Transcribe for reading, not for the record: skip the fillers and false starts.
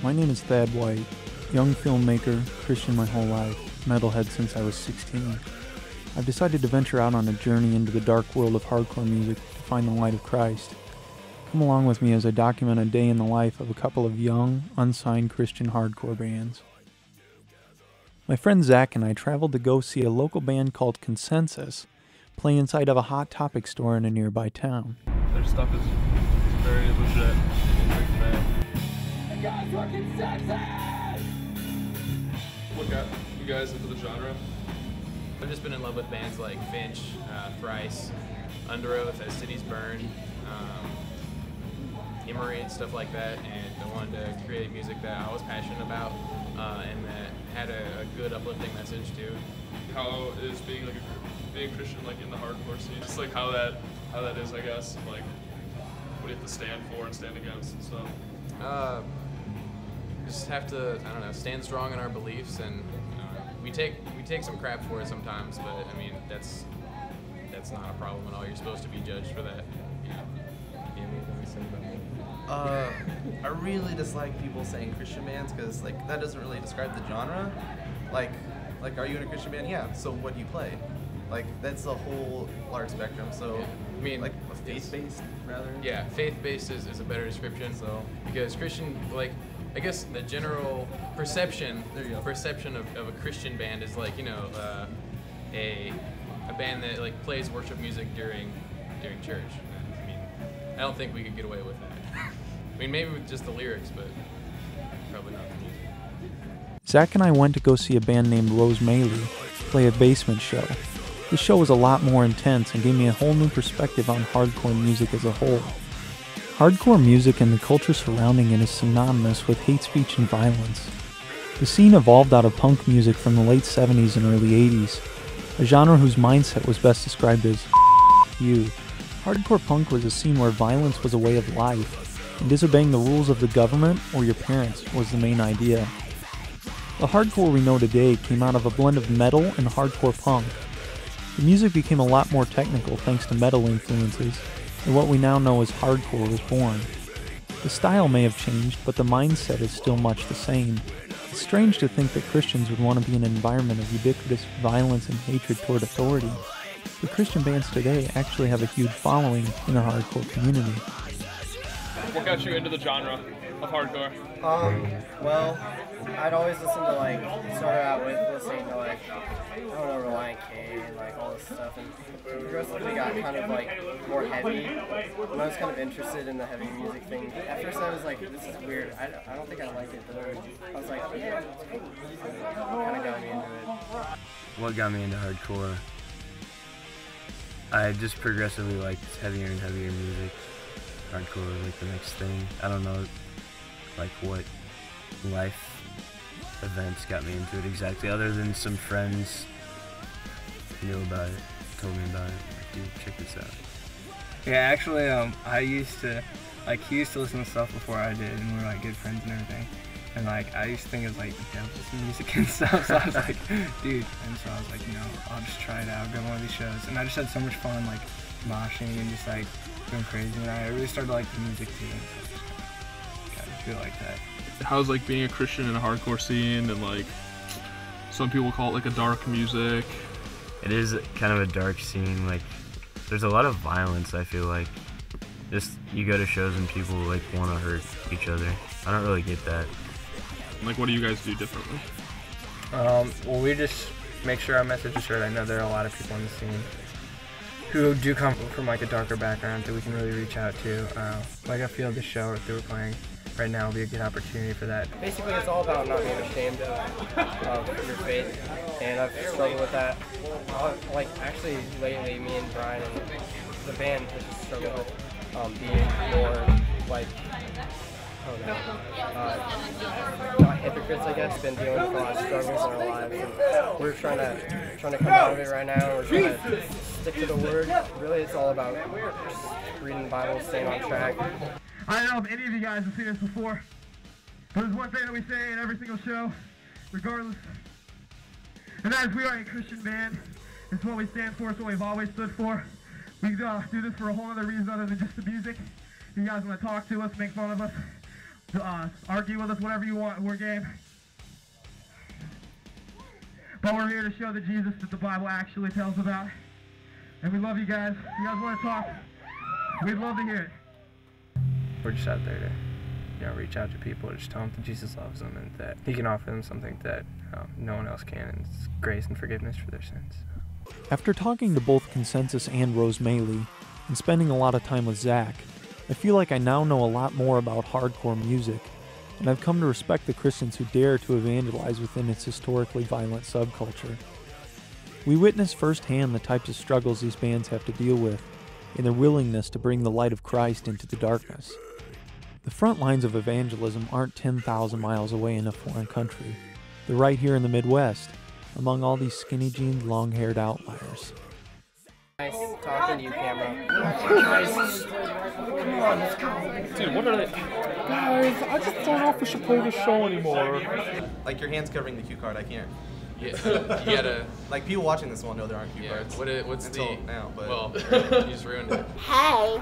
My name is Thad White, young filmmaker, Christian my whole life, metalhead since I was 16. I've decided to venture out on a journey into the dark world of hardcore music to find the light of Christ. Come along with me as I document a day in the life of a couple of young, unsigned Christian hardcore bands. My friend Zach and I traveled to go see a local band called Consensus play inside of a Hot Topic store in a nearby town. Their stuff is very legit. You guys are Consensus! What got you guys into the genre? I've just been in love with bands like Finch, Thrice, Under Oath, As Cities Burn, Emery and stuff like that, and I wanted to create music that I was passionate about and that had a good uplifting message too. How is being Christian like in the hardcore scene? Just like how that is, I guess. Like what do you have to stand for and stand against and stuff? Just have to, I don't know, stand strong in our beliefs, and we take some crap for it sometimes, but I mean that's not a problem at all. You're supposed to be judged for that. Yeah. I really dislike people saying Christian bands because like that doesn't really describe the genre. Like are you in a Christian band? Yeah. So what do you play? Like that's a whole large spectrum. So I mean, like a faith-based rather. Yeah, faith-based is a better description. So because Christian, like I guess the general perception of a Christian band is like a band that like plays worship music during church. I mean, I don't think we could get away with that. I mean, maybe with just the lyrics, but probably not the music. Zach and I went to go see a band named Rose Maylie play a basement show. This show was a lot more intense and gave me a whole new perspective on hardcore music as a whole. Hardcore music and the culture surrounding it is synonymous with hate speech and violence. The scene evolved out of punk music from the late 70s and early 80s, a genre whose mindset was best described as you. Hardcore punk was a scene where violence was a way of life, and disobeying the rules of the government or your parents was the main idea. The hardcore we know today came out of a blend of metal and hardcore punk. The music became a lot more technical thanks to metal influences, and what we now know as hardcore was born. The style may have changed, but the mindset is still much the same. It's strange to think that Christians would want to be in an environment of ubiquitous violence and hatred toward authority, but Christian bands today actually have a huge following in the hardcore community. What got you into the genre of hardcore? Well, I'd always listen to like, started out with listening to like, I don't know, Reliant K and like all this stuff, and progressively got kind of like more heavy, and I was kind of interested in the heavy music thing. At first I was like, this is weird, I don't think I like it, but then I was like, yeah, it's cool. Kind of got me into it. What got me into hardcore? I just progressively liked heavier and heavier music. Hardcore was like the next thing. I don't know like what life events got me into it exactly, other than some friends knew about it, told me about it, like, dude, check this out. Yeah, actually, I used to, like, he used to listen to stuff before I did, and we were like good friends and everything. And like, I used to think it was like the devil's music and stuff, so I was like, dude, and so I was like, I'll just try it out, go to one of these shows. And I just had so much fun, like, moshing and just like going crazy, and I really started to like the music too, and so I just feel like that. How's like being a Christian in a hardcore scene, and like some people call it like a dark music? It is kind of a dark scene. Like there's a lot of violence. I feel like just you go to shows and people like want to hurt each other. I don't really get that. Like what do you guys do differently? Well, we just make sure our message is heard. I know there are a lot of people on the scene who do come from like a darker background that we can really reach out to. Like I feel the show that we're playing right now will be a good opportunity for that. Basically, it's all about not being ashamed of your faith, and I've struggled with that. Like actually, lately, me and Brian and the band has struggled with being more like, not hypocrites, I guess. Been dealing with a lot of struggles in our lives, and we're trying to come out of it right now. We're trying to stick to the word. Really, it's all about just reading the Bible, staying on track. I don't know if any of you guys have seen this before, but there's one thing that we say in every single show, regardless, and that is we are a Christian band. It's what we stand for. It's what we've always stood for. We do this for a whole other reason other than just the music. If you guys want to talk to us, make fun of us, argue with us, whatever you want. We're game. But we're here to show the Jesus that the Bible actually tells about. And we love you guys. If you guys want to talk, we'd love to hear it. We're just out there to, reach out to people, just tell them that Jesus loves them and that He can offer them something that no one else can, and it's grace and forgiveness for their sins. After talking to both Consensus and Rose Maylie, and spending a lot of time with Zach, I feel like I now know a lot more about hardcore music, and I've come to respect the Christians who dare to evangelize within its historically violent subculture. We witness firsthand the types of struggles these bands have to deal with in their willingness to bring the light of Christ into the darkness. The front lines of evangelism aren't 10,000 miles away in a foreign country. They're right here in the Midwest, among all these skinny-jeaned, long-haired outliers. Nice talking to you, camera. Dude, what are they? Guys, I just don't know if we should play this show anymore. Like your hand's covering the cue card. I can't. Yeah, you gotta. Like people watching this won't know there aren't cue cards. What's until the now? But well, you just ruined it. Hey.